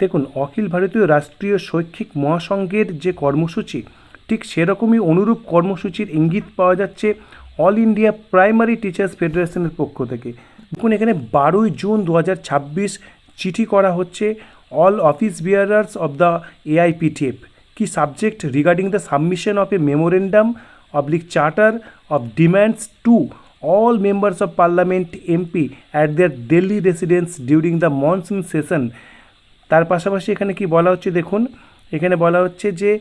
দেখুন, অখিল ভারতীয় রাষ্ট্রীয় শৈক্ষিক মহাসংঘের যে কর্মসূচি, ঠিক সেরকমই অনুরূপ কর্মসূচির ইঙ্গিত পাওয়া যাচ্ছে অল ইন্ডিয়া প্রাইমারি টিচার্স ফেডারেশনের পক্ষ থেকে। দেখুন, এখানে 12 জুন 2026 চিঠি করা হচ্ছে all office bearers of the AIPTF। কি subject? Regarding the submission of a memorandum charter of demands to all members of parliament MP at their Delhi residence during the monsoon session। তার পাশাপাশি এখানে কি বলা হচ্ছে দেখুন, এখানে বলা হচ্ছে যে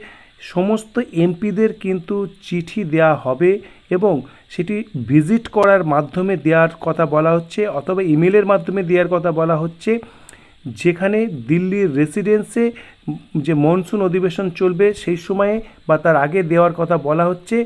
সমস্ত এমপিদের কিন্তু চিঠি দেওয়া হবে এবং সেটি ভিজিট করার মাধ্যমে দেওয়ার কথা বলা হচ্ছে অথবা ইমেলের মাধ্যমে দেওয়ার কথা বলা হচ্ছে, যেখানে দিল্লির রেসিডেন্সে যে মনসুন অধিবেশন চলবে সেই সময়ে বা তার আগে দেওয়ার কথা বলা হচ্ছে,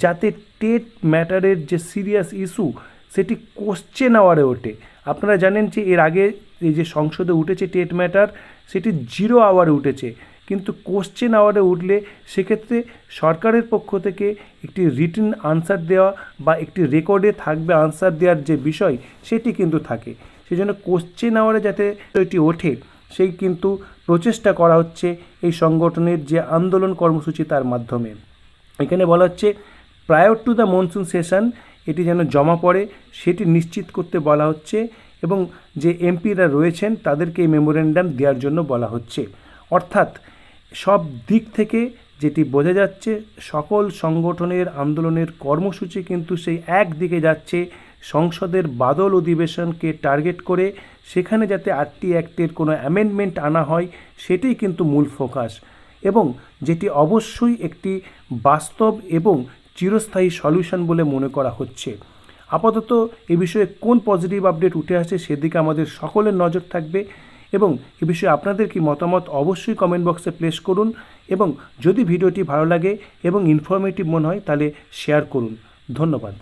যাতে টেট ম্যাটারের যে সিরিয়াস ইস্যু সেটি কোশ্চেন আওয়ারে ওঠে। আপনারা জানেন যে এর আগে এই যে সংসদে উঠেছে টেট ম্যাটার, সেটি 0 আওয়ারে উঠেছে, কিন্তু কোশ্চেন আওয়ারে উঠলে সেক্ষেত্রে সরকারের পক্ষ থেকে একটি রিটেন আনসার দেওয়া বা একটি রেকর্ডে থাকবে আনসার দেওয়ার যে বিষয়, সেটি কিন্তু থাকে। সেই জন্য কোশ্চেন আওয়ারে যাতে এটি ওঠে সেই কিন্তু প্রচেষ্টা করা হচ্ছে এই সংগঠনের যে আন্দোলন কর্মসূচি তার মাধ্যমে। এখানে বলা হচ্ছে prior to the monsoon session এটি যেন জমা পড়ে সেটি নিশ্চিত করতে বলা হচ্ছে এবং যে এমপিরা রয়েছেন তাদেরকে এই মেমোরেন্ডাম দেওয়ার জন্য বলা হচ্ছে। অর্থাৎ সব দিক থেকে যেটি বোঝা যাচ্ছে, সকল সংগঠনের আন্দোলনের কর্মসূচি কিন্তু সেই একদিকে যাচ্ছে, সংসদের বাদল অধিবেশনকে টার্গেট করে সেখানে যাতে 8টি অ্যাক্টের কোনো অ্যামেন্ডমেন্ট আনা হয় সেটাই কিন্তু মূল ফোকাস, এবং যেটি অবশ্যই একটি বাস্তব এবং চিরস্থায়ী সলিউশন বলে মনে করা হচ্ছে। আপাতত এ বিষয়ে কোন পজিটিভ আপডেট উঠে আসে সেদিকে আমাদের সকলের নজর থাকবে, এবং এ বিষয়ে আপনাদের কি মতামত অবশ্যই কমেন্ট বক্সে প্লেস করুন, এবং যদি ভিডিওটি ভালো লাগে এবং ইনফরমেটিভ মনে হয় তাহলে শেয়ার করুন। ধন্যবাদ।